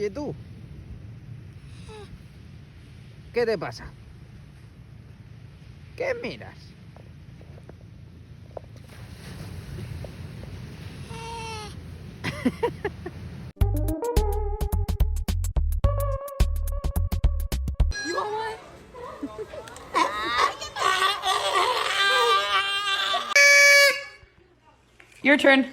Oye, tú. ¿Qué te pasa? ¿Qué miras? You want one? Your turn.